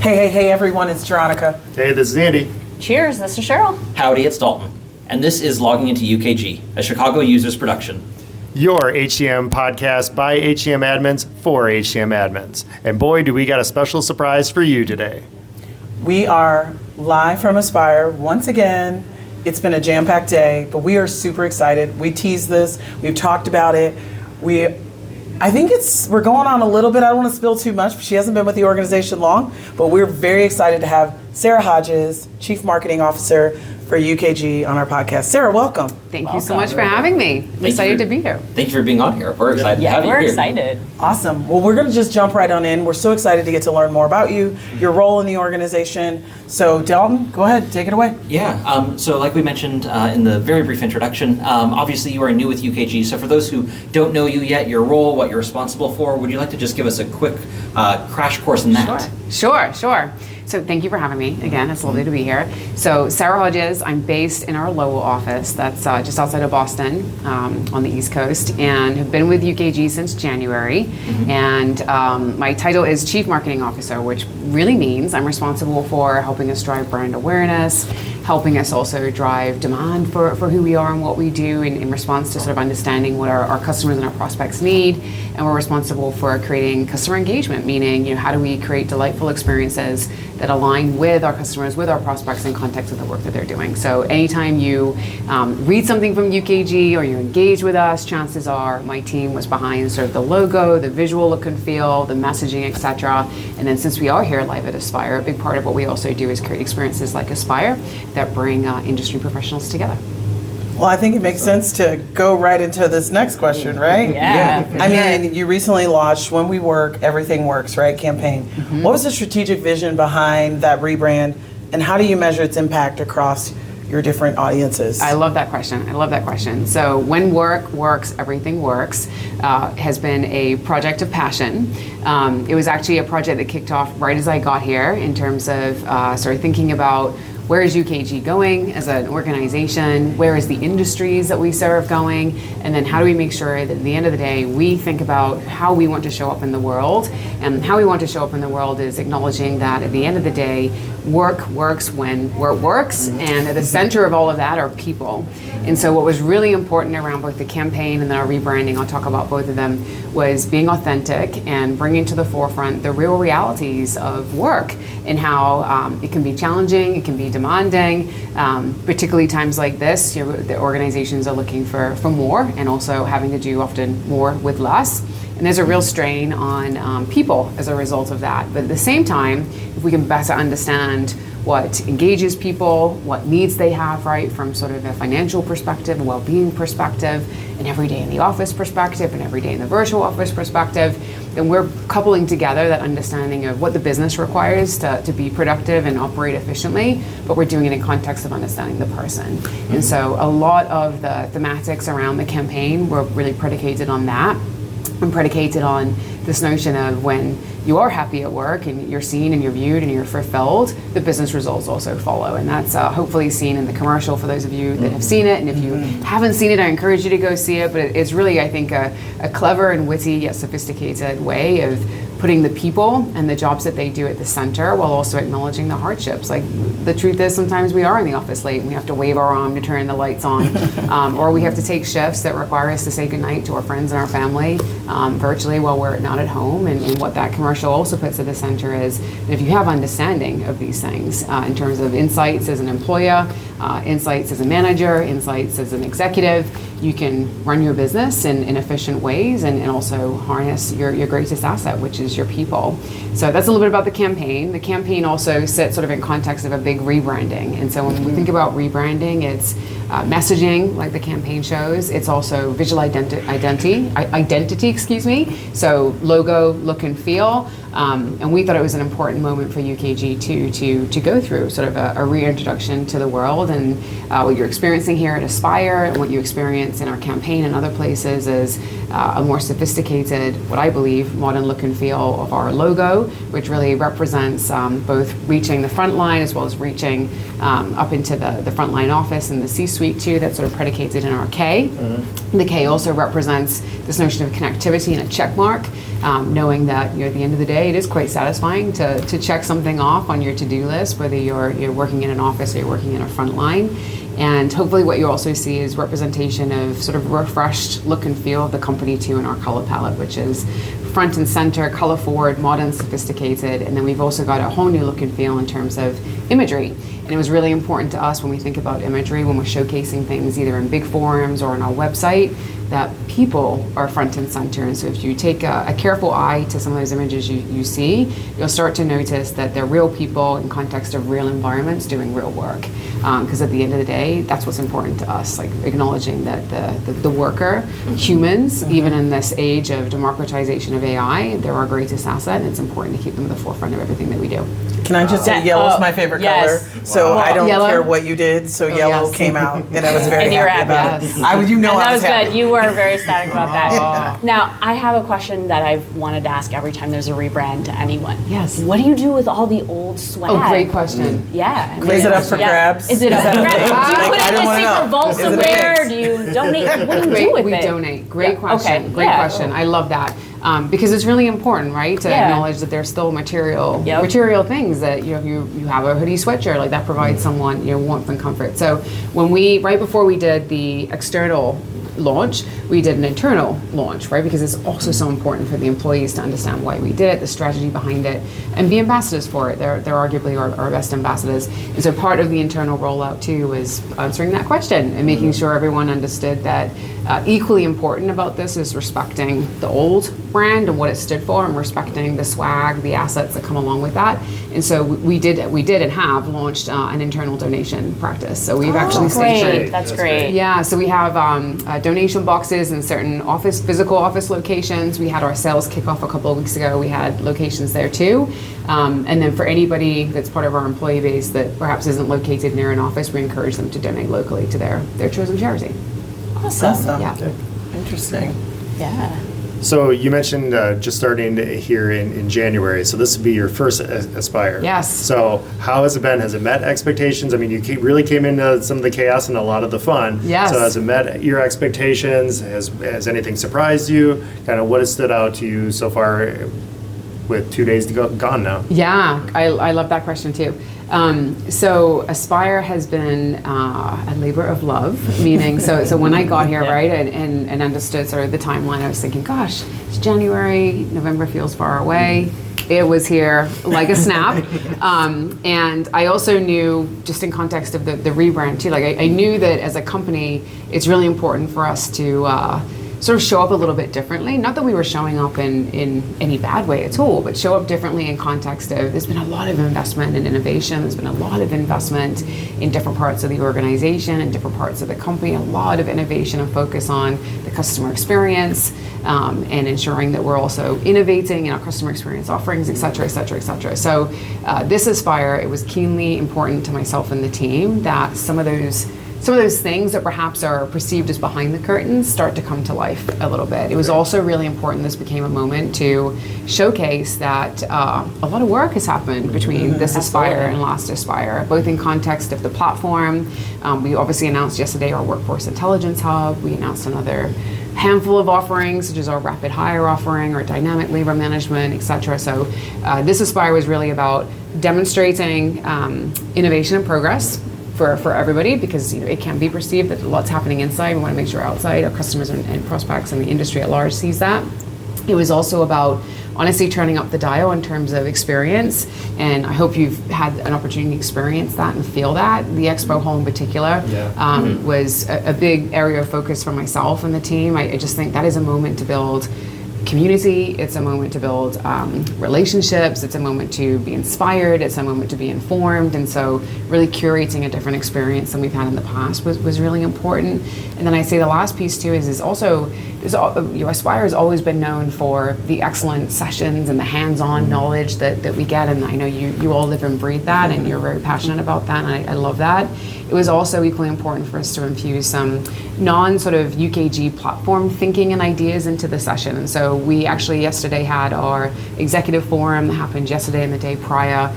Hey, everyone, it's Veronica. Hey, this is Andy. Cheers, this is Cheryl. Howdy, it's Dalton. And this is Logging Into UKG, a Chicago users production. Your HCM podcast by HCM admins for HCM admins. And boy, do we got a special surprise for you today. We are live from Aspire once again. It's been a jam-packed day, but we are super excited. We teased this, we've talked about it. I think we're going on a little bit. I don't want to spill too much. She hasn't been with the organization long, but we're very excited to have Sarah Hodges, Chief Marketing Officer for UKG, on our podcast. Sarah, welcome. Thank you so much for having me. I'm excited to be here. Thank you for being on here. We're excited to have you here. We're excited. Awesome. Well, we're going to just jump right on in. We're so excited to get to learn more about you, your role in the organization. So, Dalton, go ahead, take it away. Yeah, so like we mentioned in the very brief introduction, obviously you are new with UKG. So for those who don't know you yet, your role, what you're responsible for, would you like to just give us a quick crash course in that? Sure. So thank you for having me again. It's lovely to be here. So Sarah Hodges, I'm based in our Lowell office. That's just outside of Boston on the East Coast, and have been with UKG since January. And my title is Chief Marketing Officer, which really means I'm responsible for helping us drive brand awareness, helping us also drive demand for who we are and what we do in response to sort of understanding what our customers and our prospects need. And we're responsible for creating customer engagement, meaning, how do we create delightful experiences that align with our customers, with our prospects in context of the work that they're doing. So anytime you read something from UKG or you engage with us, chances are my team was behind sort of the logo, the visual look and feel, the messaging, etc. And then since we are here live at Aspire, a big part of what we also do is create experiences like Aspire that bring industry professionals together. Well, I think it makes sense to go right into this next question, right? Yeah. I mean, you recently launched When We Work, Everything Works, right? Campaign. What was the strategic vision behind that rebrand, and how do you measure its impact across your different audiences? I love that question. So When Work Works, Everything Works has been a project of passion. It was actually a project that kicked off right as I got here in terms of sort of thinking about where is UKG going as an organization? Where is the industries that we serve going? And then how do we make sure that at the end of the day, we think about how we want to show up in the world? And how we want to show up in the world is acknowledging that at the end of the day, work works when work works. And at the center of all of that are people. And so what was really important around both the campaign and then our rebranding, I'll talk about both of them, was being authentic and bringing to the forefront the real realities of work and how it can be challenging, it can be demanding, particularly times like this. The organizations are looking for more and also having to do often more with less. And there's a real strain on people as a result of that. But at the same time, if we can better understand what engages people, what needs they have, right, from sort of a financial perspective, a well-being perspective, an every day in the office perspective, an every day in the virtual office perspective, then we're coupling together that understanding of what the business requires to be productive and operate efficiently, but we're doing it in context of understanding the person. And so a lot of the thematics around the campaign were really predicated on that, and predicated on this notion of when you are happy at work and you're seen and you're viewed and you're fulfilled, the business results also follow. And that's hopefully seen in the commercial for those of you that have seen it. And if you haven't seen it, I encourage you to go see it. But it's really, I think, a clever and witty yet sophisticated way of putting the people and the jobs that they do at the center while also acknowledging the hardships. Like, the truth is sometimes we are in the office late and we have to wave our arm to turn the lights on, or we have to take shifts that require us to say goodnight to our friends and our family virtually while we're not at home. And what that commercial also puts at the center is that if you have understanding of these things in terms of insights as an employer, insights as a manager, insights as an executive, you can run your business in efficient ways and also harness your greatest asset, which is your people. So that's a little bit about the campaign. The campaign also sits sort of in context of a big rebranding. And so when we think about rebranding, it's messaging, like the campaign shows. It's also visual identity, excuse me. So logo, look and feel. And we thought it was an important moment for UKG to go through sort of a reintroduction to the world. And what you're experiencing here at Aspire and what you experience in our campaign and other places is a more sophisticated, what I believe, modern look and feel of our logo, which really represents both reaching the front line as well as reaching up into the frontline office and the C-suite too. That's sort of predicated in our K. Mm-hmm. The K also represents this notion of connectivity and a check mark, knowing that at the end of the day, day, it is quite satisfying to check something off on your to-do list, whether you're working in an office or you're working in a front line. And hopefully what you also see is representation of sort of refreshed look and feel of the company too in our color palette, which is front and center, color forward, modern, sophisticated. And then we've also got a whole new look and feel in terms of imagery. And it was really important to us when we think about imagery, when we're showcasing things either in big forums or on our website, that people are front and center. And so if you take a careful eye to some of those images you see, you'll start to notice that they're real people in context of real environments doing real work. Because at the end of the day, that's what's important to us, like acknowledging that the worker, humans, even in this age of democratization of AI, they're our greatest asset, and it's important to keep them at the forefront of everything that we do. Can I just say yellow's my favorite color? So I don't Yellow? care what you did. So yellow yes. came out, and I was very And you were happy about happy. it. I was, you know, And I that was was happy. good. You were very ecstatic about that. Now, I have a question that I've wanted to ask every time there's a rebrand to anyone. Yes. What do you do with all the old swag? Oh, great question. Yeah. I mean, Is it up for grabs? Is it up for grabs? Do you Like, put I it don't in wanna a know. secret vault Is it a somewhere? mix? Do you donate? What do you do with We it? donate. Great Yeah, question. okay. Great Yeah. question. I love that. Because it's really important, right, to Yeah. acknowledge that there's still material things that you have a hoodie sweatshirt, like that provides someone warmth and comfort. So when right before we did the external launch, we did an internal launch, right? Because it's also so important for the employees to understand why we did it, the strategy behind it, and be ambassadors for it. They're arguably our best ambassadors. And so part of the internal rollout too was answering that question and making sure everyone understood that equally important about this is respecting the old brand and what it stood for, and respecting the swag, the assets that come along with that. And so we did and have launched an internal donation practice. So we've actually Great. stationed. That's great. Yeah, so we have donation boxes in certain physical office locations. We had our sales kickoff a couple of weeks ago. We had locations there too. And then for anybody that's part of our employee base that perhaps isn't located near an office, we encourage them to donate locally to their chosen charity. Awesome. Yeah. Interesting. Yeah. So you mentioned just starting here in January. So this would be your first Aspire. Yes. So how has it been? Has it met expectations? I mean, you really came into some of the chaos and a lot of the fun. Yes. So has it met your expectations? Has anything surprised you? Kind of what has stood out to you so far with 2 days to go gone now? Yeah, I love that question too. So Aspire has been a labor of love, meaning so when I got here, right, and understood sort of the timeline, I was thinking, gosh, it's January, November feels far away. It was here like a snap. And I also knew, just in context of the rebrand too, like I knew that as a company, it's really important for us to sort of show up a little bit differently. Not that we were showing up in any bad way at all, but show up differently in context of there's been a lot of investment in innovation, there's been a lot of investment in different parts of the organization and different parts of the company, a lot of innovation and focus on the customer experience and ensuring that we're also innovating in our customer experience offerings, et cetera, et cetera, et cetera. So this Aspire, it was keenly important to myself and the team that some of those things that perhaps are perceived as behind the curtains start to come to life a little bit. It was also really important this became a moment to showcase that a lot of work has happened between this Aspire and last Aspire, both in context of the platform. We obviously announced yesterday our Workforce Intelligence Hub. We announced another handful of offerings, such as our rapid hire offering, our dynamic labor management, et cetera. So this Aspire was really about demonstrating innovation and progress for everybody, because it can be perceived that a lot's happening inside. We want to make sure outside our customers and prospects and the industry at large sees that. It was also about honestly turning up the dial in terms of experience, and I hope you've had an opportunity to experience that and feel that. The Expo Hall in particular was a big area of focus for myself and the team. I just think that is a moment to build community, it's a moment to build relationships, it's a moment to be inspired, it's a moment to be informed, and so really curating a different experience than we've had in the past was really important. And then I say the last piece too is also Aspire has always been known for the excellent sessions and the hands-on knowledge that we get, and I know you all live and breathe that, and you're very passionate about that, and I love that. It was also equally important for us to infuse some non-sort of UKG platform thinking and ideas into the session. And so we actually yesterday had our executive forum that happened yesterday and the day prior,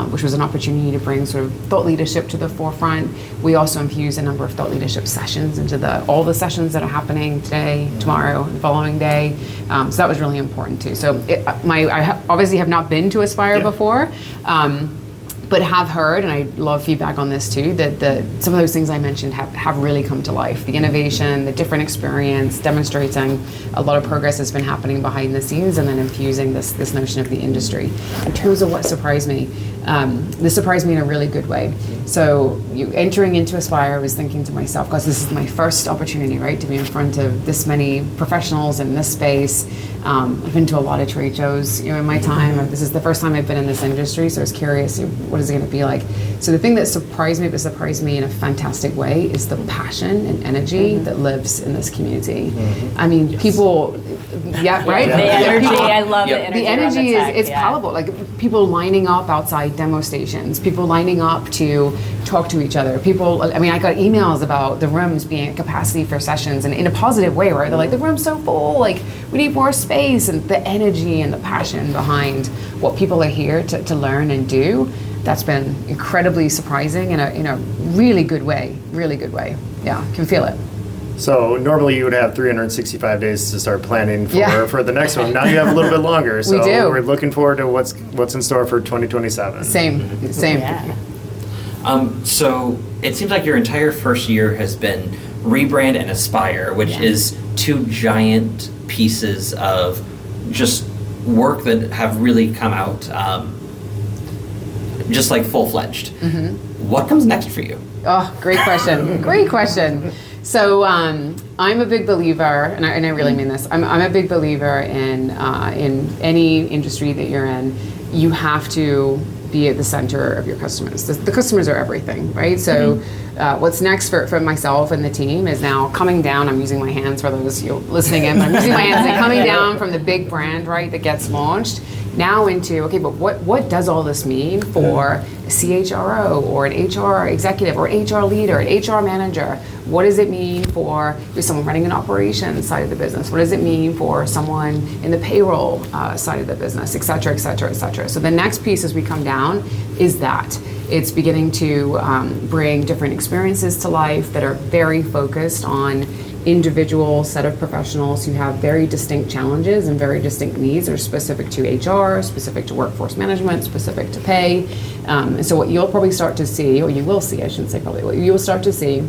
which was an opportunity to bring sort of thought leadership to the forefront. We also infused a number of thought leadership sessions into all the sessions that are happening today, tomorrow, the following day. So that was really important too. So obviously have not been to Aspire before, but have heard, and I love feedback on this too, that some of those things I mentioned have really come to life. The innovation, the different experience, demonstrating a lot of progress has been happening behind the scenes, and then infusing this notion of the industry. In terms of what surprised me, this surprised me in a really good way. So entering into Aspire, I was thinking to myself, because this is my first opportunity, right, to be in front of this many professionals in this space. I've been to a lot of trade shows, in my time. This is the first time I've been in this industry, so I was curious, what is it going to be like? So the thing that surprised me in a fantastic way, is the passion and energy that lives in this community. I mean, people, right? The energy, I love the energy. The energy is palpable. Like people lining up outside demo stations, people lining up to talk to each other. People, I mean, I got emails about the rooms being at capacity for sessions, and in a positive way, right? They're like, the room's so full, like we need more space, and the energy and the passion behind what people are here to learn and do. That's been incredibly surprising in a really good way. Yeah, can feel it. So normally you would have 365 days to start planning for the next one. Now you have a little bit longer. So We do. We're looking forward to what's in store for 2027. Same. Yeah. So it seems like your entire first year has been Rebrand and Aspire, which is two giant pieces of just work that have really come out just like full-fledged. What comes next for you? Oh, great question. Great question. So I'm a big believer, and I really mean this. I'm a big believer in any industry that you're in. You have to be at the center of your customers. The customers are everything, right? So what's next for myself and the team is now coming down. I'm using my hands for those listening in. I'm using my hands and coming down from the big brand, right, that gets launched, now into, okay, but what does all this mean for a CHRO or an HR executive or HR leader, an HR manager? What does it mean for someone running an operations side of the business? What does it mean for someone in the payroll side of the business, et cetera, et cetera, et cetera? So the next piece as we come down is that. It's beginning to bring different experiences to life that are very focused on individual set of professionals who have very distinct challenges and very distinct needs that are specific to HR, specific to workforce management, specific to pay. And so what you'll probably start to see, or you will see, I shouldn't say probably, what you'll start to see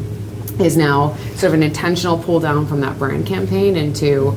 is now sort of an intentional pull down from that brand campaign into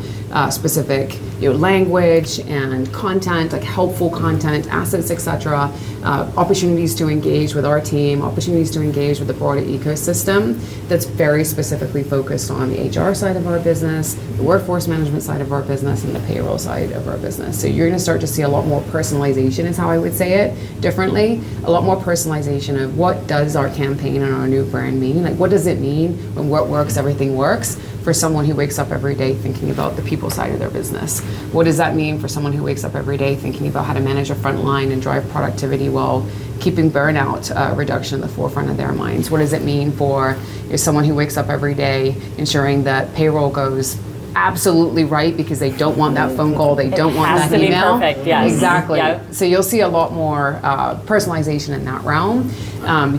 specific language and content, like helpful content, assets, etc. Opportunities to engage with our team, opportunities to engage with the broader ecosystem that's very specifically focused on the HR side of our business, the workforce management side of our business, and the payroll side of our business. So you're going to start to see a lot more personalization, is how I would say it differently, a lot more personalization of what does our campaign and our new brand mean? Like, what does it mean when what works, everything works? For someone who wakes up every day thinking about the people side of their business. What does that mean for someone who wakes up every day thinking about how to manage a front line and drive productivity while keeping burnout reduction in the forefront of their minds? What does it mean for someone who wakes up every day ensuring that payroll goes absolutely right because they don't want that phone call, they don't want that email? It has to be perfect, yes. Exactly. Yeah. So you'll see a lot more personalization in that realm.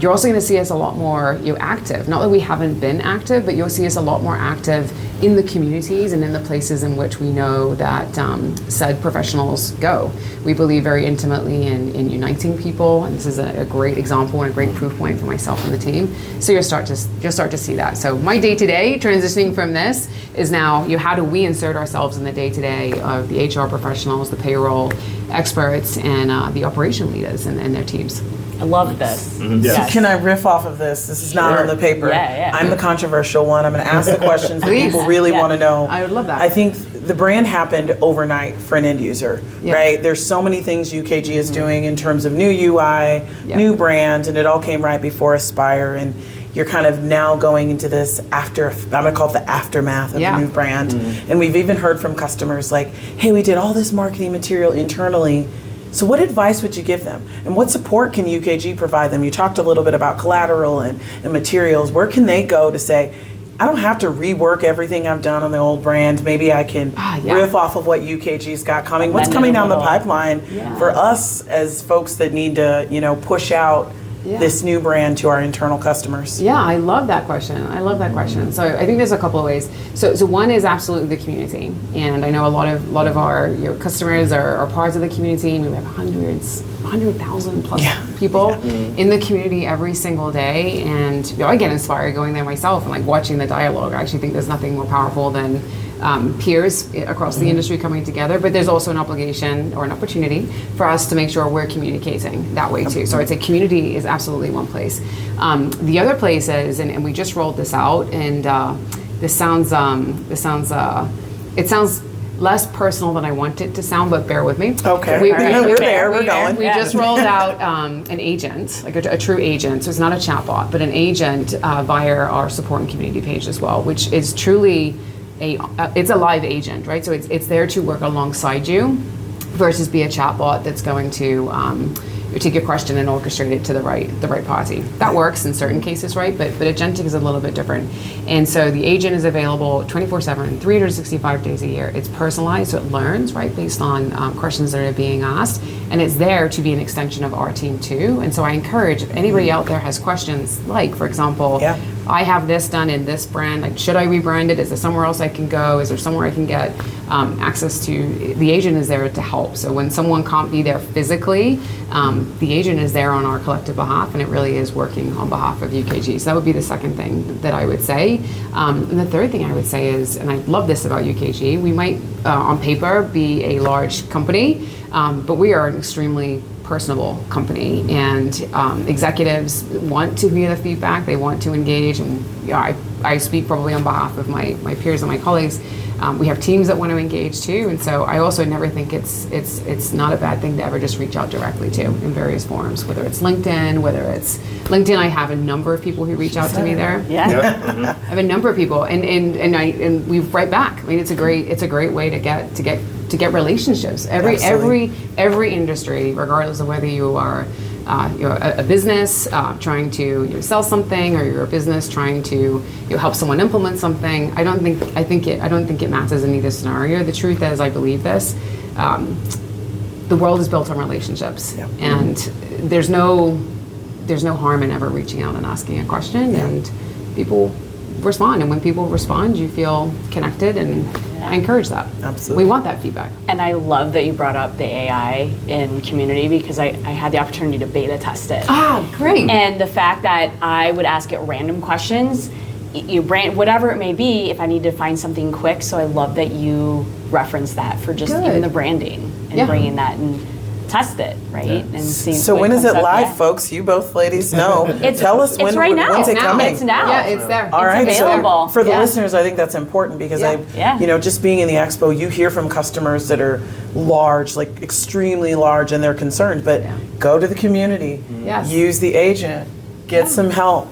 You're also going to see us a lot more active. Not that we haven't been active, but you'll see us a lot more active in the communities and in the places in which we know that said professionals go. We believe very intimately in uniting people, and this is a great example and a great proof point for myself and the team. So you'll start to see that. So my day-to-day transitioning from this is now, how do we insert ourselves in the day-to-day of the HR professionals, the payroll experts, and the operation leaders and their teams. I love this. Yes. Can I riff off of this? This is not on the paper. Yeah. I'm the controversial one. I'm going to ask the questions that Please. people really Yeah. want to know. I would love that. I think the brand happened overnight for an end user, Yeah. right? There's so many things UKG is doing in terms of new UI, Yeah. new brand, and it all came right before Aspire. And you're kind of now going into this I'm going to call it the aftermath of Yeah. the new brand. And we've even heard from customers like, hey, we did all this marketing material internally. So what advice would you give them? And what support can UKG provide them? You talked a little bit about collateral and materials. Where can they go to say, I don't have to rework everything I've done on the old brand. Maybe I can riff off of what UKG's got coming. What's coming down the pipeline for us as folks that need to, push out Yeah. this new brand to our internal customers? Yeah, I love that question. So I think there's a couple of ways. So one is absolutely the community, and I know a lot of our customers are parts of the community. We have 100,000 plus people in the community every single day, and I get inspired going there myself and like watching the dialogue. I actually think there's nothing more powerful than peers across the industry coming together, but there's also an obligation or an opportunity for us to make sure we're communicating that way too. So I'd say community is absolutely one place. The other place is, and we just rolled this out, and it sounds less personal than I want it to sound, but bear with me. Okay. We're there. We're going. We just rolled out an agent, like a true agent. So it's not a chatbot, but an agent via our support and community page as well, which is truly it's a live agent, right? So it's there to work alongside you versus be a chatbot that's going to take your question and orchestrate it to the right party. That works in certain cases, right? But agentic is a little bit different. And so the agent is available 24/7, 365 days a year. It's personalized, so it learns, right, based on questions that are being asked. And it's there to be an extension of our team too. And so I encourage, if anybody out there has questions, like, for example, I have this done in this brand, like, should I rebrand it? Is there somewhere else I can go? Is there somewhere I can get access to? The agent is there to help. So when someone can't be there physically, the agent is there on our collective behalf, and it really is working on behalf of UKG. So that would be the second thing that I would say. And the third thing I would say is, and I love this about UKG, we might on paper be a large company, but we are an extremely personable company, and executives want to hear the feedback, they want to engage, and I speak probably on behalf of my peers and my colleagues. We have teams that want to engage too, and so I also never think it's not a bad thing to ever just reach out directly to in various forms, whether it's LinkedIn, I have a number of people who reach out to me there. Yeah. I have a number of people, and we write back. I mean, it's a great way to get relationships. Every industry, regardless of whether you are you're a business trying to sell something, or you're a business trying to help someone implement something. I don't think it matters in either scenario. The truth is, I believe this. The world is built on relationships, and there's no harm in ever reaching out and asking a question, and people respond. And when people respond, you feel connected, and I encourage that. Absolutely. We want that feedback. And I love that you brought up the AI in community, because I had the opportunity to beta test it. Ah, great. And the fact that I would ask it random questions, whatever it may be, if I need to find something quick. So I love that you reference that for just Good. even the branding and bringing that and test it, right? And see. So what when is comes it up. live, Yeah. folks? You both ladies know. Tell us It's right now. when's it coming? It's now. Yeah, it's there. All right, available. so for the Yeah. listeners, I think that's important, because Yeah. just being in the expo, you hear from customers that are large, like extremely large, and they're concerned. But go to the community, Yes. use the agent, get some help,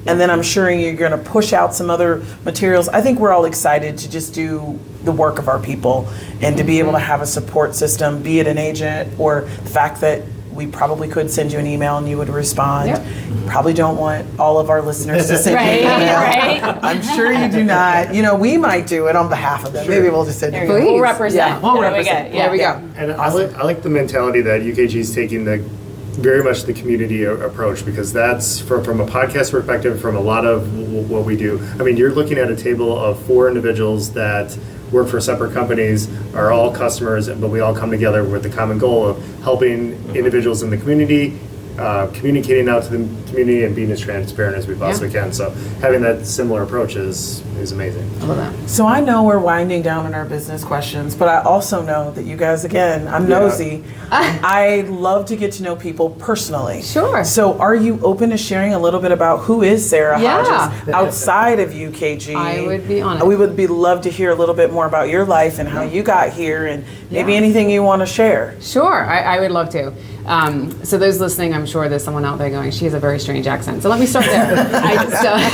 and then I'm sure you're going to push out some other materials. I think we're all excited to just do the work of our people, and to be able to have a support system, be it an agent or the fact that we probably could send you an email and you would respond. Yep. Probably don't want all of our listeners to send you an email. Right. I'm sure you do not. We might do it on behalf of them. Maybe we'll just send you. Please. We'll represent. Yeah, we'll There we represent. go. There we go. And I like the mentality that UKG is taking, very much the community approach, because that's from a podcast perspective, from a lot of what we do. I mean, you're looking at a table of 4 individuals that work for separate companies, are all customers, but we all come together with the common goal of helping individuals in the community, communicating out to the community, and being as transparent as we possibly can. So having that similar approach is amazing. I love that. So I know we're winding down in our business questions, but I also know that you guys, again, I'm nosy. I love to get to know people personally. Sure. So are you open to sharing a little bit about who is Sarah Yeah. Hodges outside of UKG? I would be honored. We would love to hear a little bit more about your life and how you got here, and maybe anything you want to share. Sure, I would love to. So those listening, I'm sure there's someone out there going, she has a very strange accent. So let me start there.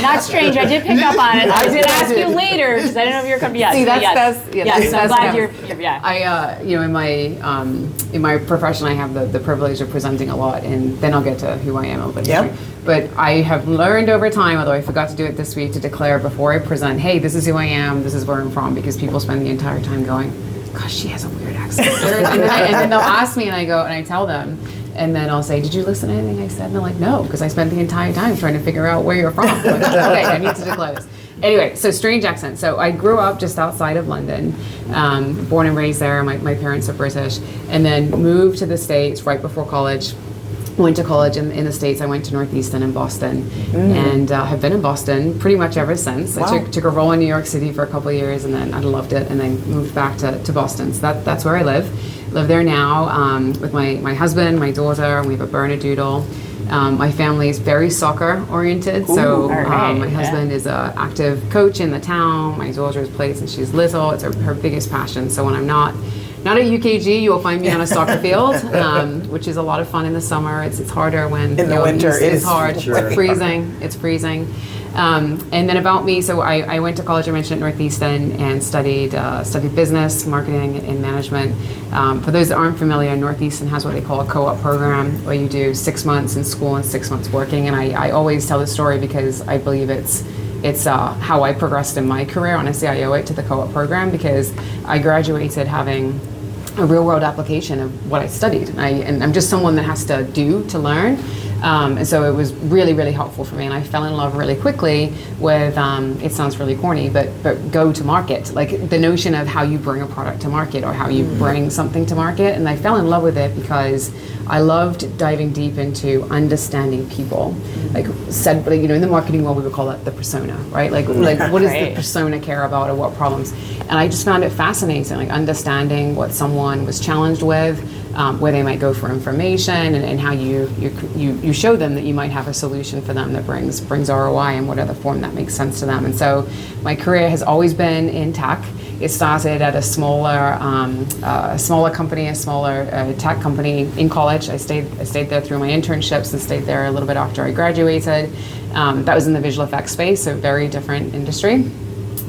Not strange. I did pick up on it. I did ask you later, because I didn't know if you were coming. Yes. See, yes. that's I'm glad good. you're. Yeah. I, in my profession, I have the privilege of presenting a lot, and then I'll get to who I am a little bit. Yep. But I have learned over time, although I forgot to do it this week, to declare before I present, hey, this is who I am, this is where I'm from, because people spend the entire time going, gosh, she has a weird accent. and then they'll ask me, and I tell them. And then I'll say, did you listen to anything I said? And they're like, no, because I spent the entire time trying to figure out where you're from. I'm like, okay, I need to declare this. Anyway, so strange accent. So I grew up just outside of London, born and raised there. My parents are British, and then moved to the States right before college. Went to college in the States. I went to Northeastern in Boston, and have been in Boston pretty much ever since. Wow. I took a role in New York City for a couple of years, and then I loved it, and then moved back to Boston. So that's where I live. Live there now with my husband, my daughter, and we have a Bernedoodle. My family is very soccer oriented, so all right, my husband is an active coach in the town. My daughter plays since she's little. It's her biggest passion. So when I'm not at UKG, you will find me on a soccer field, which is a lot of fun in the summer. It's harder when In the winter, It's it is hard. Sure. It's freezing. It's freezing. And then about me, so I went to college, I mentioned at Northeastern, and studied business, marketing, and management. For those that aren't familiar, Northeastern has what they call a co-op program, where you do 6 months in school and 6 months working. And I always tell this story because I believe it's how I progressed in my career. Honestly, I owe it to the co-op program, because I graduated having a real-world application of what I studied. And I'm just someone that has to do to learn. And so it was really, really helpful for me. And I fell in love really quickly with, it sounds really corny, but go to market. Like the notion of how you bring a product to market, or how you bring something to market. And I fell in love with it because I loved diving deep into understanding people. Like in the marketing world, we would call it the persona, right? Like what does the persona care about, or what problems? And I just found it fascinating, like understanding what someone was challenged with, where they might go for information, and how you show them that you might have a solution for them that brings ROI in whatever form that makes sense to them. And so my career has always been in tech. It started at a smaller company, a smaller tech company in college. I stayed there through my internships and stayed there a little bit after I graduated. That was in the visual effects space, so very different industry.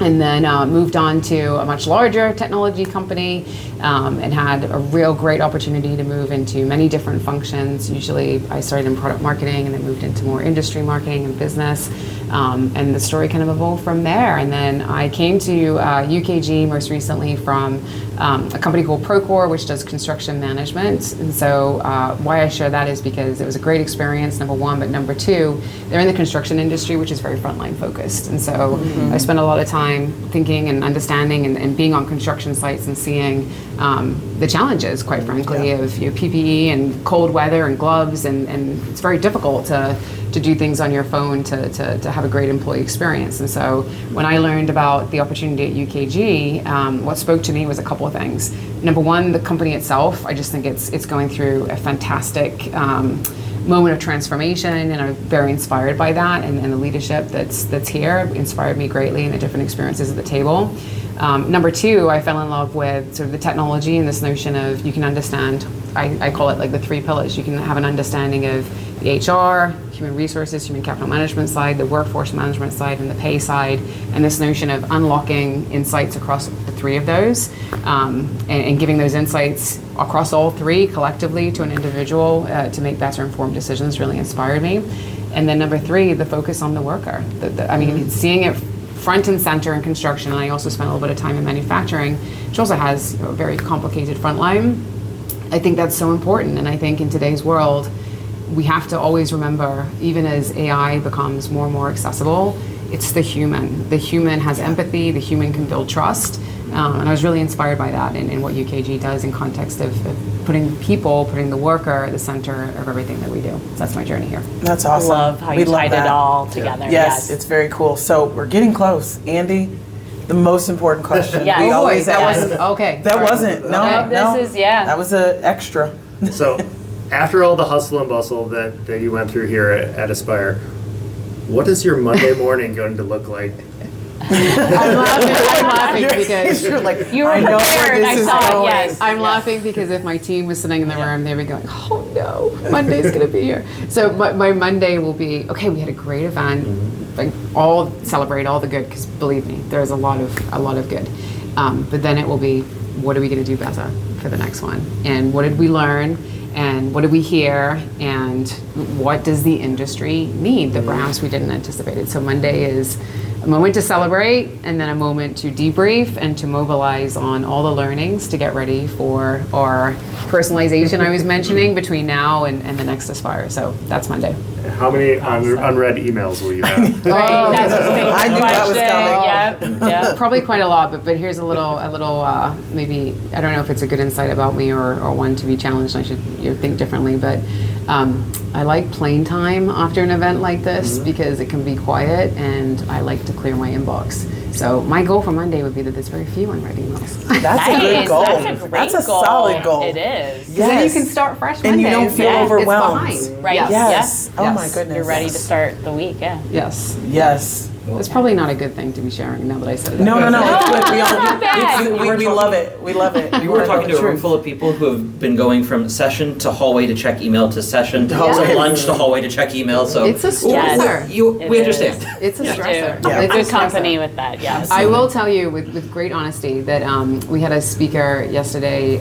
And then moved on to a much larger technology company, and had a real great opportunity to move into many different functions. Usually I started in product marketing and then moved into more industry marketing and business. And the story kind of evolved from there. And then I came to UKG most recently from a company called Procore, which does construction management. And so why I share that is because it was a great experience, number one, but number two, they're in the construction industry, which is very frontline focused. And so I spent a lot of time thinking and understanding and being on construction sites and seeing the challenges, quite frankly, of PPE and cold weather and gloves. And it's very difficult to do things on your phone to have a great employee experience. And so when I learned about the opportunity at UKG, what spoke to me was a couple of things. Number one, the company itself. I just think it's going through a fantastic moment of transformation, and I'm very inspired by that, and the leadership that's here inspired me greatly, and the different experiences at the table. Number two, I fell in love with sort of the technology and this notion of you can understand, I call it like the three pillars. You can have an understanding of the HR, human resources, human capital management side, the workforce management side, and the pay side, and this notion of unlocking insights across the three of those, and giving those insights across all three collectively to an individual to make better informed decisions really inspired me. And then number three, the focus on the worker. Seeing it front and center in construction, and I also spent a little bit of time in manufacturing, which also has a very complicated front line. I think that's so important, and I think in today's world, we have to always remember, even as AI becomes more and more accessible, it's the human. The human has empathy, the human can build trust, and I was really inspired by that in what UKG does in context of putting the worker at the center of everything that we do. So that's my journey here. That's awesome. I love how you tied it all together. Yes, it's very cool. So we're getting close. Andy, the most important question Yeah. we Oh, always that ask. wasn't okay. That Sorry. wasn't. No, Okay. no. This is, yeah. That was an extra. So, after all the hustle and bustle that you went through here at Aspire, what is your Monday morning going to look like? I'm laughing because You're like, You were I know where prepared, I this is saw it, going. yes. I'm laughing because if my team was sitting in the room, they'd be going, "Oh no, Monday's going to be here." So my Monday will be okay. We had a great event. Like all celebrate all the good, because believe me, there's a lot of good. But then it will be, what are we going to do better for the next one? And what did we learn? And what did we hear? And what does the industry need that perhaps we didn't anticipate it? So Monday is a moment to celebrate and then a moment to debrief and to mobilize on all the learnings to get ready for our personalization I was mentioning between now and the next Aspire. So that's Monday. How many unread emails will you have? Right, that's a big I knew that was question. Yep, yep. Probably quite a lot, but here's a little maybe, I don't know if it's a good insight about me or one to be challenged. I should think differently, but I like plain time after an event like this because it can be quiet and I like to clear my inbox. So my goal for Monday would be that there's very few unread emails. That's a good goal. That's a great That's a goal. solid goal. It is. Because then you can start fresh Monday. And you don't feel overwhelmed. It's behind. Right. Yes. Yes. Yeah. Oh my Yes. goodness. You're ready to start the week, yeah. Yes. Yes. It's probably not a good thing to be sharing now that I said it. No. It's good. not bad. We love it. We love it. You were talking to a room full of people who have been going from session to hallway to check email to session to hallway. lunch to hallway to check email. So It's a stressor. we It understand. It's a You do. stressor. Yeah. It's a Good stressor. company with that, yes. I will tell you with great honesty that we had a speaker yesterday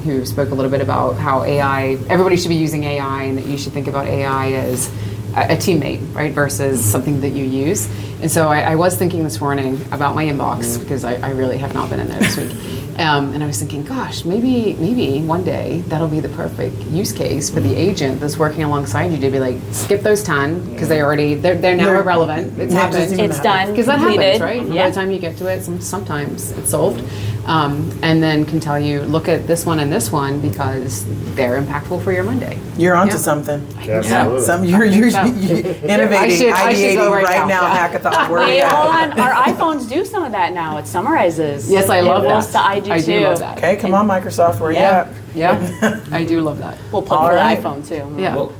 who spoke a little bit about how everybody should be using AI and that you should think about AI as a teammate, right, versus something that you use. And so I was thinking this morning about my inbox because I really have not been in there this week. And I was thinking, gosh, maybe one day that'll be the perfect use case for the agent that's working alongside you to be like, skip those 10 because they're now irrelevant. It's happened. It's done. Because that happens, completed. right? Yeah. By the time you get to it, sometimes it's solved. And then can tell you, look at this one and this one because they're impactful for your Monday. You're onto Yeah. something. Absolutely. You're so. innovating, I should go ideating right right now. now. Hackathon. Where are Wait, you at? hold on. Our iPhones do some of that now. It summarizes. Yes, I love that. I do too. love that. Okay, come on, Microsoft. Where Yeah. you at? Yeah, I do love that. We'll plug All for right. the iPhone too. Yeah. Well,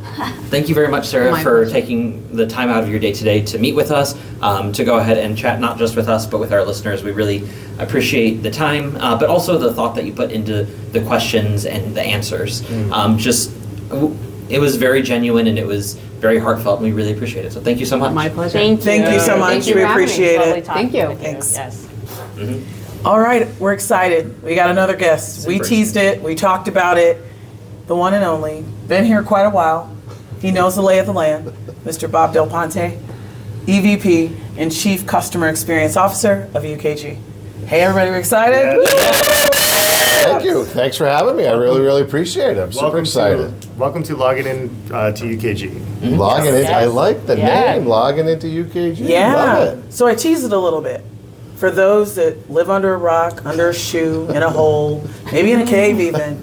thank you very much, Sarah, My for pleasure. taking the time out of your day today to meet with us, to go ahead and chat not just with us, but with our listeners. We really appreciate the time, but also the thought that you put into the questions and the answers. It was very genuine and it was very heartfelt, and we really appreciate it. So thank you so much. My pleasure. Thank you so much. Thank you We for having me. appreciate Lovely it. talking Thank you. with Thanks. Yes. All right, we're excited. We got another guest. We teased it. We talked about it. The one and only. Been here quite a while. He knows the lay of the land. Mr. Bob DelPonte, EVP and Chief Customer Experience Officer of UKG. Hey, everybody, we're excited? Thank you. Thanks for having me. I really, really appreciate it. I'm super excited. Welcome to logging in to UKG. Logging in. I Yes. like the Yeah. name. Logging into UKG. Love Yeah. it. So I teased it a little bit. For those that live under a rock, under a shoe, in a hole, maybe in a cave even,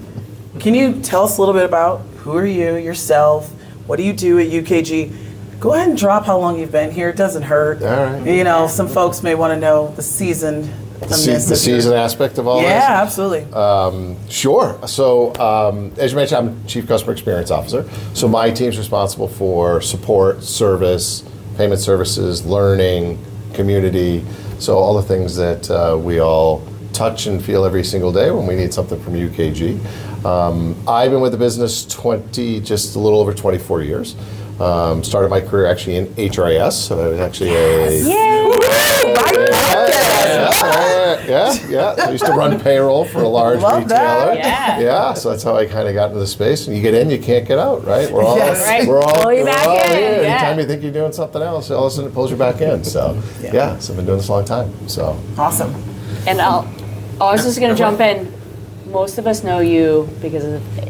can you tell us a little bit about who are you, yourself? What do you do at UKG? Go ahead and drop how long you've been here. It doesn't hurt. All right. You know, some folks may want to know the seasoned. The season aspect of all this. Yeah, absolutely. Sure. So, as you mentioned, I'm Chief Customer Experience Officer. So my team's responsible for support, service, payment services, learning, community. So all the things that we all touch and feel every single day when we need something from UKG. I've been with the business just a little over 24 years. Started my career actually in HRIS. So I was actually Yeah. I used to run payroll for a large Love retailer. that. Yeah. So that's how I kind of got into the space. And you get in, you can't get out, right? We're all, Yes. Right. we're all, Pull you we're back all in, here. yeah. Anytime you think you're doing something else, all of a sudden it pulls you back in. So so I've been doing this a long time. So Awesome. And I was just going to jump in. Most of us know you because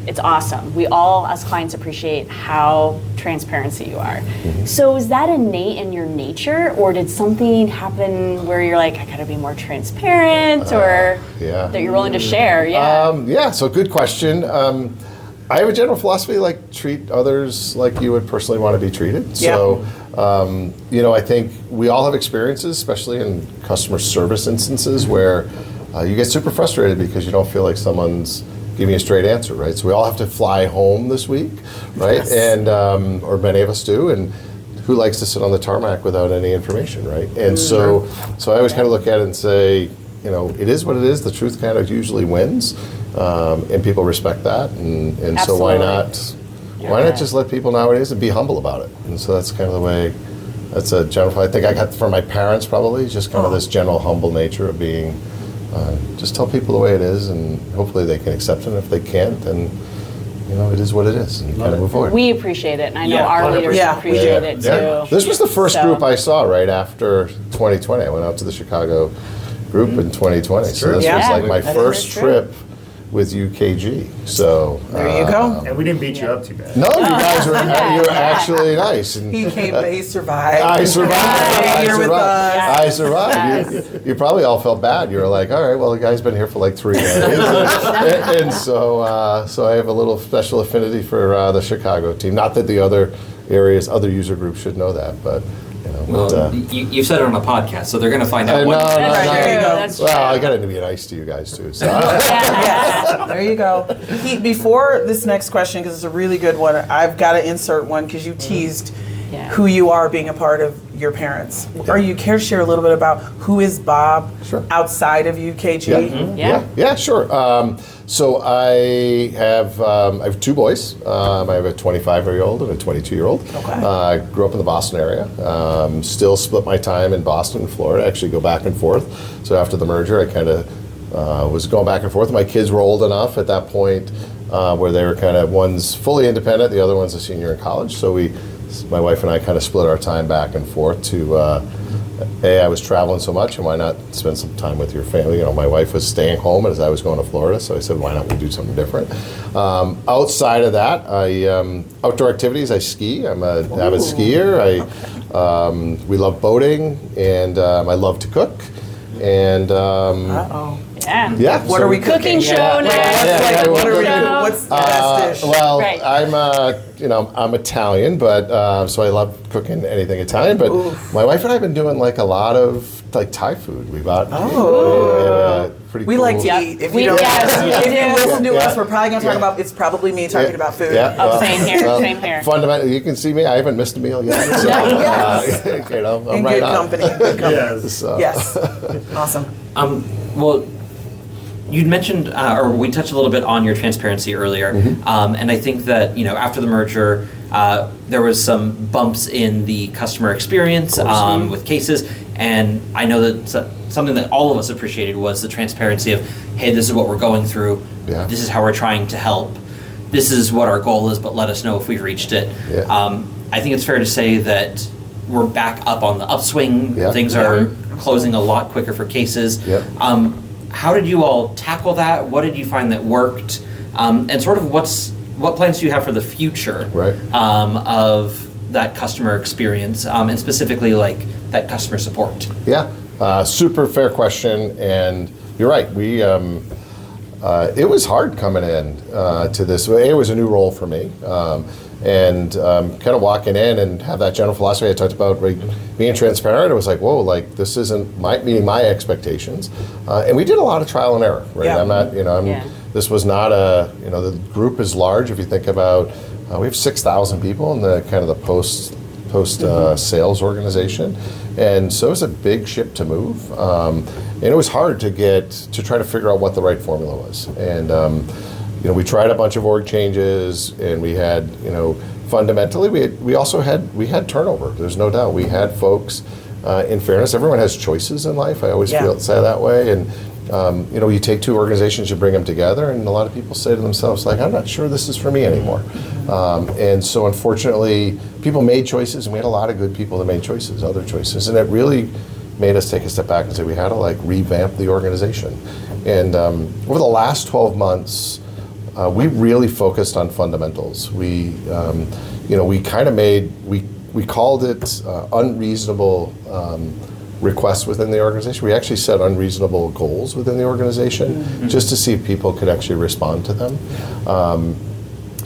it's awesome. We all, as clients, appreciate how transparency you are. So is that innate in your nature, or did something happen where you're like, I gotta be more transparent, or yeah. that you're willing to share? Yeah. So good question. I have a general philosophy like treat others like you would personally want to be treated. So, I think we all have experiences, especially in customer service instances, where you get super frustrated because you don't feel like someone's giving you a straight answer, right? So we all have to fly home this week, right? Yes. And or many of us do, and who likes to sit on the tarmac without any information, right? And so I always kind of look at it and say, it is what it is. The truth kind of usually wins, and people respect that, and so why Absolutely. not just let people nowadays and be humble about it? And so that's kind of the way. That's a general. I think I got from my parents probably just kind of this general humble nature of being. Just tell people the way it is, and hopefully they can accept it. And if they can't, then it is what it is, and you kind of move forward. We appreciate it, and I know Yeah, our leaders 100%. appreciate it too. Yeah. This was the first So- group I saw right after 2020. I went out to the Chicago group in 2020, so this Yeah. was like my That is first true. trip with UKG. So There you go. And we didn't beat you up too bad. No, you guys were actually nice. And He came, but he survived. I survived. I Here with survived. us. I survived. You probably all felt bad. You were like, all right, well, the guy's been here for like 3 days. and so, so I have a little special affinity for the Chicago team. Not that the other areas, other user groups should know that, but Well, you've said it on a podcast, so they're going to find out. no, what no, That's no. true. you go. That's Well, I true. got to be nice to you guys too. So. Yes, there you go. Before this next question, because it's a really good one, I've got to insert one because you teased Yeah. who you are being a part of your parents. Are you care to share a little bit about who is Bob Sure. outside of UKG? Yeah. Sure. So I have 2 boys. I have a 25-year-old and a 22-year-old. Okay. Grew up in the Boston area. Still split my time in Boston and Florida. Actually go back and forth. So after the merger, I kind of was going back and forth. My kids were old enough at that point where they were kind of, one's fully independent, the other one's a senior in college. So my wife and I kind of split our time back and forth to, I was traveling so much, and why not spend some time with your family? My wife was staying home as I was going to Florida, so I said, why not we do something different? Outside of that, outdoor activities, I ski. I'm an avid skier. We love boating, and I love to cook. And Uh-oh. Yeah. yeah, What so are we Cooking cooking? show Yeah. now. Yeah, What are we So- doing? What's the best dish? Well, Right. I'm Italian, but so I love cooking anything Italian. But my wife and I have been doing like a lot of like Thai food. We bought pretty. We cool. like to eat. If you We- don't, yes, we if you do. listen to Yeah. us, we're probably going to talk Yeah. about. It's probably me talking about food. Yeah, Oh, same here, same here. Fundamentally, you can see me. I haven't missed a meal yet. So, I'm In right good on. company. Good company. Yes. So, Yes. Awesome. Well, you'd mentioned, or we touched a little bit on your transparency earlier, and I think that after the merger, there was some bumps in the customer experience with cases, and I know that something that all of us appreciated was the transparency of, hey, this is what we're going through, Yeah. this is how we're trying to help, this is what our goal is, but let us know if we've reached it. Yeah. I think it's fair to say that we're back up on the upswing. Yeah. Things are closing a lot quicker for cases. Yeah. How did you all tackle that? What did you find that worked? And sort of what plans do you have for the future Right. of that customer experience, and specifically like that customer support? Yeah, super fair question, and you're right. We it was hard coming in to this. It was a new role for me, and kind of walking in and have that general philosophy I talked about, like, being transparent. It was like, whoa, like this isn't meeting my expectations, and we did a lot of trial and error. Right, Yeah. I'm not, Yeah. this was not the group is large. If you think about, we have 6,000 people in the kind of the post sales organization, and so it's a big ship to move, and it was hard to try to figure out what the right formula was. And we tried a bunch of org changes, and we had fundamentally we also had turnover. There's no doubt we had folks. In fairness, everyone has choices in life. I always say that way, and you take 2 organizations, you bring them together, and a lot of people say to themselves, like, I'm not sure this is for me anymore. And so unfortunately, people made choices, and we had a lot of good people that made choices, other choices, and it really made us take a step back and say we had to like revamp the organization. And over the last 12 months, we really focused on fundamentals. We kind of we called it unreasonable requests within the organization. We actually set unreasonable goals within the organization just to see if people could actually respond to them.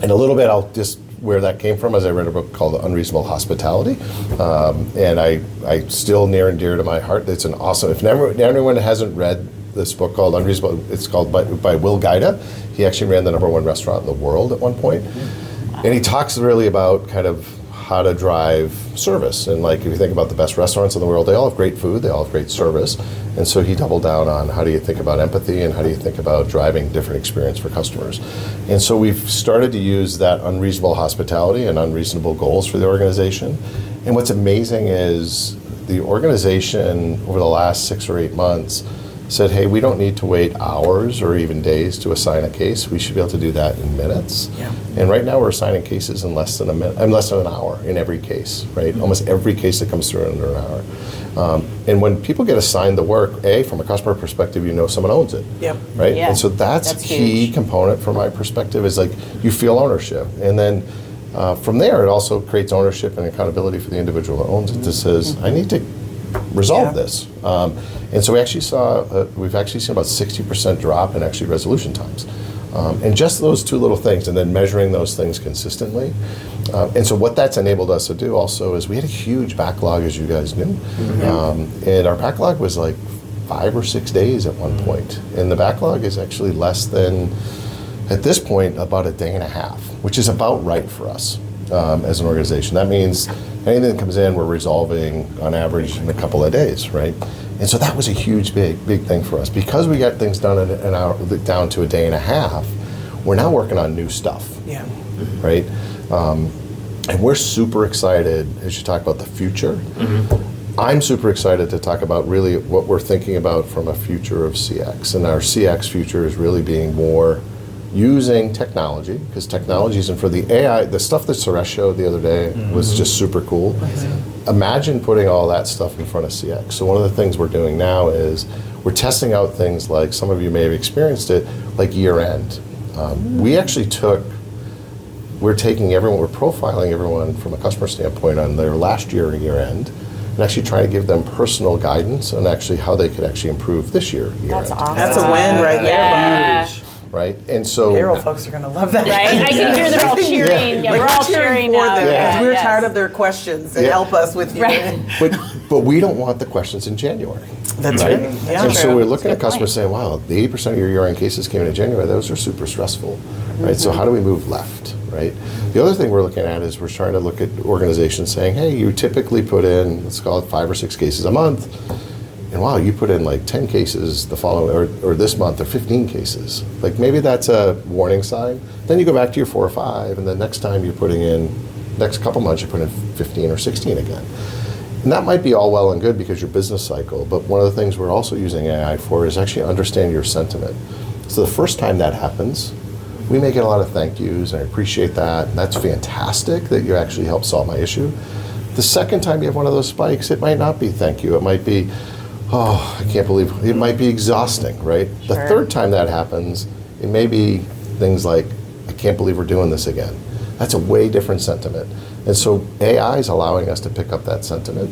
And a little bit, I'll just where that came from, as I read a book called Unreasonable Hospitality, and I still near and dear to my heart. It's an awesome. If anyone hasn't read this book called Unreasonable, it's called by Will Guida. He actually ran the #1 restaurant in the world at one point, and he talks really about kind of how to drive service. And like, if you think about the best restaurants in the world, they all have great food, they all have great service. And so he doubled down on how do you think about empathy and how do you think about driving different experience for customers. And so we've started to use that unreasonable hospitality and unreasonable goals for the organization. And what's amazing is the organization over the last 6 or 8 months said, hey, we don't need to wait hours or even days to assign a case. We should be able to do that in minutes. Yeah. And right now we're assigning cases in less than less than an hour in every case, right? Almost every case that comes through in under an hour. And when people get assigned the work, from a customer perspective, you know someone owns it. Yep. Right? Yeah. And so that's key huge. component from my perspective is like you feel ownership. And then from there, it also creates ownership and accountability for the individual that owns it that says, I need to resolve Yeah. this. And so we've actually seen about 60% drop in actually resolution times. And just those two little things, and then measuring those things consistently. And so what that's enabled us to do also is we had a huge backlog, as you guys knew. And our backlog was like 5 or 6 days at one point. And the backlog is actually less than, at this point, about a day and a half, which is about right for us as an organization. That means anything that comes in, we're resolving on average in a couple of days, right? And so that was a huge, big thing for us. Because we got things done in an hour, down to a day and a half, we're now working on new stuff, Yeah. right? And we're super excited as you talk about the future. I'm super excited to talk about really what we're thinking about from a future of CX. And our CX future is really being more using technology, because technology isn't for the AI. The stuff that Suresh showed the other day was just super cool. Imagine putting all that stuff in front of CX. So one of the things we're doing now is we're testing out things like, some of you may have experienced it, like year end. We're taking everyone, we're profiling everyone from a customer standpoint on their last year end, and actually trying to give them personal guidance on actually how they could actually improve this year That's end. awesome. That's a win right there. Yeah. Huge. Right? And so Payroll folks are going to love that. Right? I can hear them all cheering. Yeah, Like, we're all cheering for now. them, Yeah, because we're yes. tired of their questions and Yeah. help us with you. Right. but we don't want the questions in January. That's Right? right. Yeah. And so we're looking at Good point. customers saying, wow, the 80% of your year-end cases came in January. Those are super stressful, right? So how do we move left, right? The other thing we're looking at is we're trying to look at organizations saying, hey, you typically put in, let's call it 5 or 6 cases a month, and wow, you put in like 10 cases the following, or this month, or 15 cases. Like maybe that's a warning sign. Then you go back to your 4 or 5, and then next time you're putting in, next couple months, you put in 15 or 16 again. And that might be all well and good because your business cycle, but one of the things we're also using AI for is actually understand your sentiment. So the first time that happens, we may get a lot of thank yous, and I appreciate that, and that's fantastic that you actually helped solve my issue. The second time you have one of those spikes, it might not be thank you, it might be, oh, I can't believe, it might be exhausting, right? The Sure. third time that happens, it may be things like, I can't believe we're doing this again. That's a way different sentiment. And so AI is allowing us to pick up that sentiment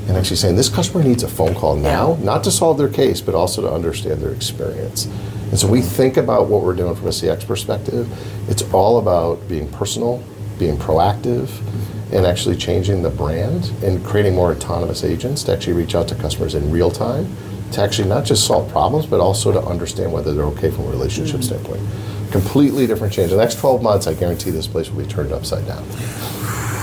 and actually saying, this customer needs a phone call now, not to solve their case, but also to understand their experience. And so we think about what we're doing from a CX perspective. It's all about being personal, being proactive, and actually changing the brand and creating more autonomous agents to actually reach out to customers in real time, to actually not just solve problems, but also to understand whether they're okay from a relationship standpoint. Completely different change. In the next 12 months, I guarantee this place will be turned upside down.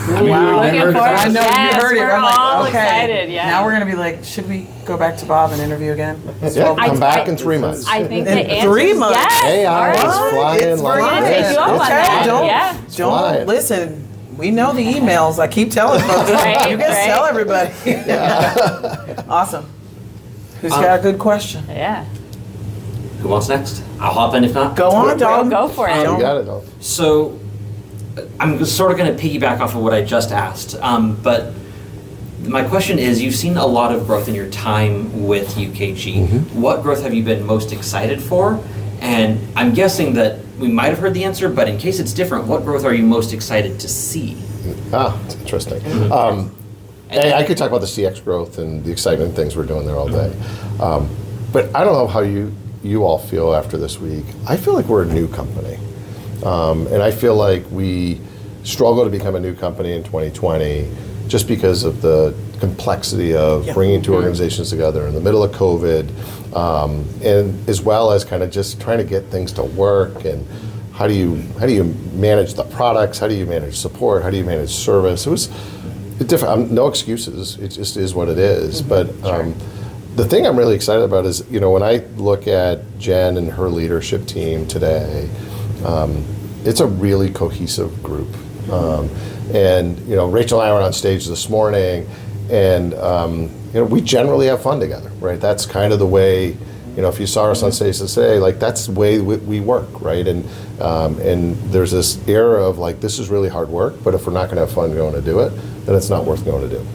Wow. Looking forward. I know Yes, you heard it. we're I'm like, all okay. excited. Yeah. Now we're going to be like, should we go back to Bob and interview again? Yeah, come back in 3 months. I think the In answer 3 months? Yes. AI All is right. flying It's like We're gonna this. take you up on It's that. Don't, Yeah. flying. don't listen. We know the emails. I keep telling folks. Right, You guys right. tell everybody. Awesome. Who's got a good question? Yeah. Who wants next? I'll hop in if not. Go on, dog. Go for it. You got it, though. So I'm sort of going to piggyback off of what I just asked, but my question is, you've seen a lot of growth in your time with UKG. What growth have you been most excited for? And I'm guessing that we might have heard the answer, but in case it's different, what growth are you most excited to see? That's interesting. Hey, I could talk about the CX growth and the exciting things we're doing there all day. But I don't know how you all feel after this week. I feel like we're a new company. And I feel like we struggle to become a new company in 2020 just because of the complexity of bringing two organizations together in the middle of COVID, and as well as kind of just trying to get things to work, and how do you manage the products, how do you manage support, how do you manage service. It was different. No excuses. It just is what it is. But the thing I'm really excited about is, when I look at Jen and her leadership team today, it's a really cohesive group. And Rachel and I were on stage this morning, and we generally have fun together, right? That's kind of the way if you saw us on stage today, like that's the way we work, right? And there's this era of like, this is really hard work, but if we're not going to have fun going to do it, then it's not worth going to do.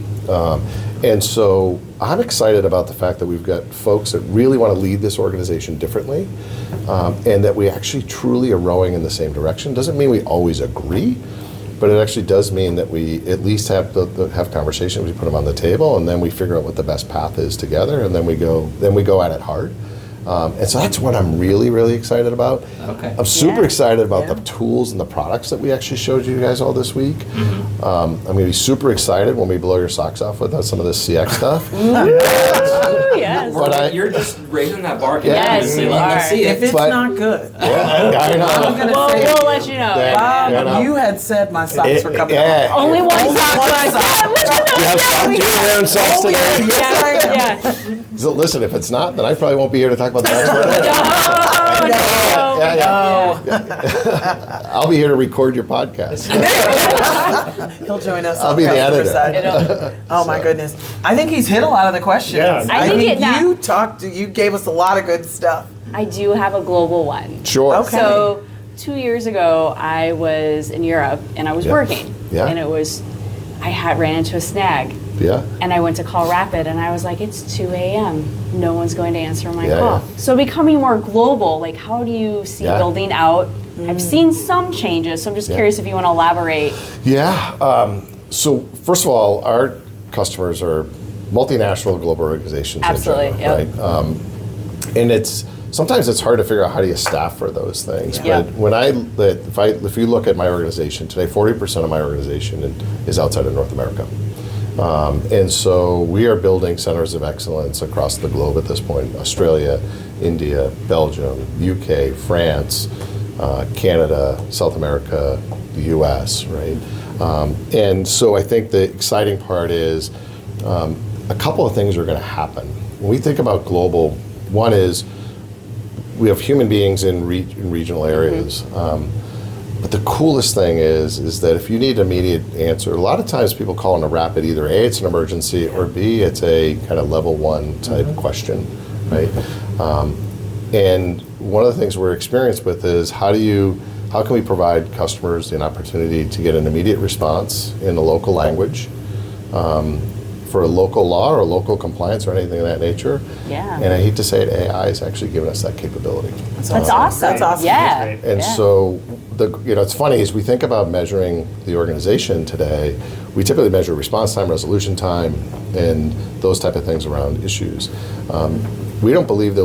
And so I'm excited about the fact that we've got folks that really want to lead this organization differently, and that we actually truly are rowing in the same direction. Doesn't mean we always agree, but it actually does mean that we at least have have conversations. We put them on the table, and then we figure out what the best path is together, and then we go at it hard. And so that's what I'm really, really excited about. Okay. I'm super excited about Yeah. the tools and the products that we actually showed you guys all this week. I'm going to be super excited when we blow your socks off with some of this CX stuff. Yes. But You're just raising that bar. Yes, you Let's are. see If it. it's But- not good, I know. I'm gonna Well, say, we'll let you know. Yeah. Bob, Yeah, no. you had said my socks were coming Yeah. off. Only one sock. one sock. You have fun doing your own socks Oh, yeah, today. yes, I am. Yeah. So listen, if it's not, then I probably won't be here to talk about the next one. Oh, no. Yeah. I'll be here to record your podcast. He'll join us. I'll on be the customer editor. side. Oh my goodness! I think he's hit a lot of the questions. Yeah. I think it- now- you gave us a lot of good stuff. I do have a global one. Sure. Okay. So 2 years ago, I was in Europe and I was Yeah. working. Yeah. And I ran into a snag. Yeah. And I went to call Rapid and I was like, it's 2 a.m. No one's going to answer my Yeah, call. yeah. So becoming more global, like how do you see Yeah. building out? I've seen some changes, so I'm just Yeah. curious if you want to elaborate. Yeah. So first of all, our customers are multinational global organizations. Absolutely, in general, yep. right? And sometimes it's hard to figure out how do you staff for those things. Yeah. But if you look at my organization today, 40% of my organization is outside of North America. And so we are building centers of excellence across the globe at this point: Australia, India, Belgium, UK, France, Canada, South America, the US, right? And so I think the exciting part is a couple of things are going to happen. When we think about global, one is we have human beings in regional areas. But the coolest thing is that if you need immediate answer, a lot of times people call in a rapid, either A, it's an emergency, or B, it's a kind of level one type question, right? And one of the things we're experienced with is how can we provide customers an opportunity to get an immediate response in the local language for a local law or local compliance or anything of that nature. Yeah. And I hate to say it, AI is actually giving us that capability. That's awesome. That's awesome. Yeah. And Yeah. so, it's funny, as we think about measuring the organization today, we typically measure response time, resolution time, and those type of things around issues. We don't believe we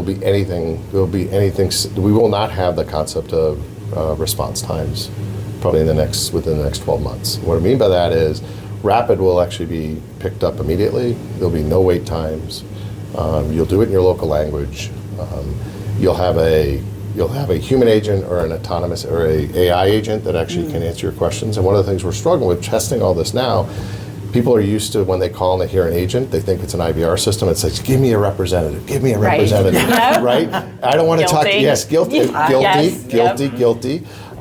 will not have the concept of response times probably within the next 12 months. What I mean by that is Rapid will actually be picked up immediately. There'll be no wait times. You'll do it in your local language. You'll have a human agent or an autonomous or a AI agent that actually can answer your questions. And one of the things we're struggling with testing all this now, people are used to when they call and they hear an agent, they think it's an IVR system. It says, give me a representative, give me a Right. representative, Yep. right? I don't want to talk, Guilty. yes, guilty, Yes, guilty.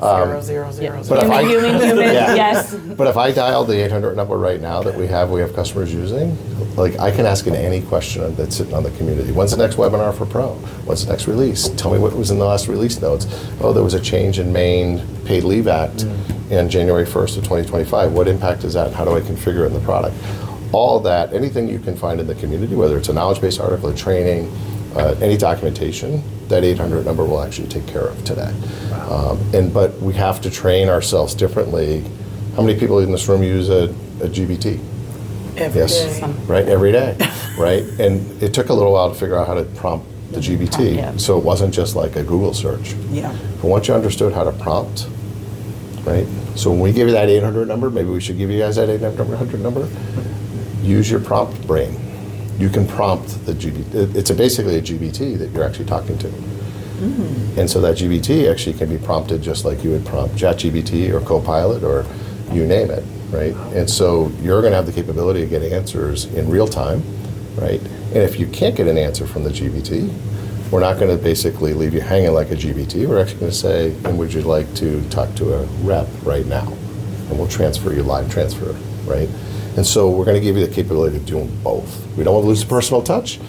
000. But if I- Human, Yeah. yes. But if I dial the 800 number right now that we have customers using, like I can ask it any question that's sitting on the community. When's the next webinar for Pro? What's the next release? Tell me what was in the last release notes. Oh, there was a change in Maine Paid Leave Act in January 1st of 2025. What impact is that? And how do I configure it in the product? All of that, anything you can find in the community, whether it's a knowledge-based article, a training, any documentation, that 800 number will actually take care of today. But we have to train ourselves differently. How many people in this room use a GBT? Every Yes, day. right, every day, right? And it took a little while to figure out how to prompt the GBT, Yeah. so it wasn't just like a Google search. Yeah. But once you understood how to prompt, right? So when we give you that 800 number, maybe we should give you guys that 800 number. Use your prompt brain. You can prompt the GBT. It's basically a GBT that you're actually talking to. And so that GBT actually can be prompted just like you would prompt ChatGPT or Copilot or you name it, right? And so you're going to have the capability of getting answers in real time, right? And if you can't get an answer from the GBT, we're not going to basically leave you hanging like a GBT. We're actually going to say, and would you like to talk to a rep right now? And we'll transfer you, live transfer, right? And so we're going to give you the capability of doing both. We don't want to lose the personal touch,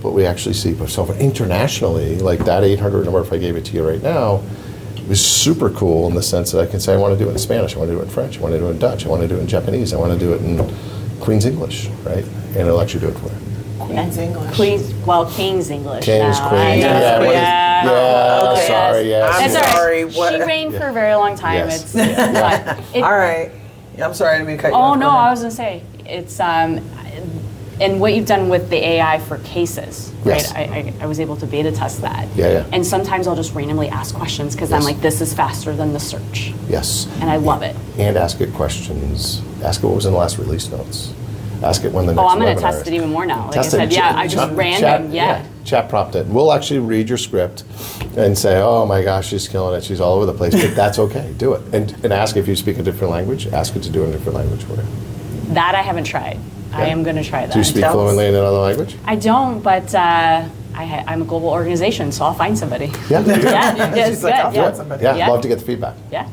but we actually see. So internationally, like that 800 number, if I gave it to you right now, is super cool in the sense that I can say I want to do it in Spanish, I want to do it in French, I want to do it in Dutch, I want to do it in Japanese, I want to do it in Queen's English, right? And it'll actually do it for you. Queen's English. King's English. King's, now. Queen's, I know. yeah, Okay. sorry, yes. I'm That's all right. sorry, what- She reigned for a very long time. Yes. It's but All right. Yeah, I'm sorry, I didn't mean to cut you Oh off. no, Go ahead. I was gonna say it's and what you've done with the AI for cases, right? Yes. I was able to beta test that. Yeah. And sometimes I'll just randomly ask questions because I'm Yes. like, this is faster than the search, Yes. and I love it. And ask it questions. Ask it what was in the last release notes. Ask it when the next Oh, I'm gonna webinar test is. it even more now. Like Test I said, it. yeah, I just Chat- random, yeah. Chat prompt it. We'll actually read your script and say, oh my gosh, she's killing it. She's all over the place. But that's okay. Do it. And ask if you speak a different language. Ask it to do it in a different language for you. That I haven't tried. I Yeah. am gonna try that. Do you speak Tell us. fluently in another language? I don't, but I'm a global organization, so I'll find somebody. Yeah. Yeah, yes, She's like, good, I'll yeah. find somebody. Yeah. Yeah. Love to get the feedback. Yeah.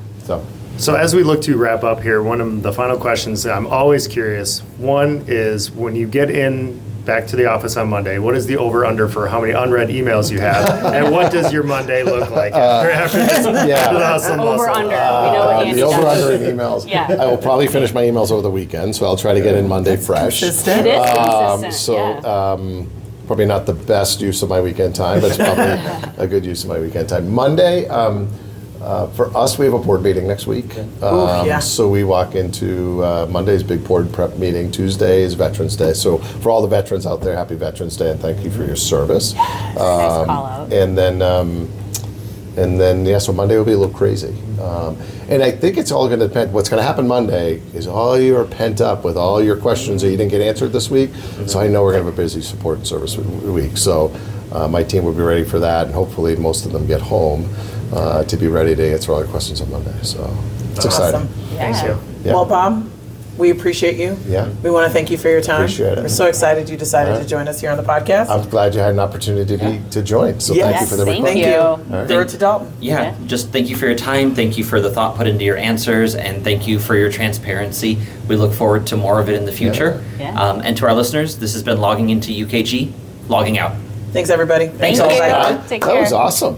So as we look to wrap up here, one of the final questions I'm always curious. One is when you get in back to the office on Monday, what is the over/under for how many unread emails you have, and what does your Monday look like after this? yeah. the hustle and Over bustle? under. We know what Andy the over does. under in emails. Yeah. I will probably finish my emails over the weekend, so I'll try to get in Monday fresh. Consistent. It is consistent. So yeah. probably not the best use of my weekend time, but it's probably a good use of my weekend time. Monday, for us, we have a board meeting next week. yeah. So we walk into Monday's big board prep meeting. Tuesday is Veterans Day. So for all the veterans out there, happy Veterans Day and thank you for your service. Nice call out. And then, yeah, so Monday will be a little crazy. And I think it's all going to depend. What's going to happen Monday is all you're pent up with all your questions that you didn't get answered this week. So I know we're going to have a busy support and service week. So my team will be ready for that, and hopefully most of them get home to be ready to answer all your questions on Monday. So it's exciting. Awesome. Thanks, you. Yeah. Well, Bob, we appreciate you. Yeah. We want to thank you for your time. Appreciate it. We're so excited you decided All to right. join us here on the podcast. I'm glad you had an opportunity to join. So thank you Yes, for the thank request. you. Thank you. Throw it to Dalton. Yeah, Yeah. just thank you for your time. Thank you for the thought put into your answers, and thank you for your transparency. We look forward to more of it in the future. Yeah. And to our listeners, this has been Logging Into UKG, logging out. Thanks, everybody. Thank all. you. Bye. Take That care. was awesome.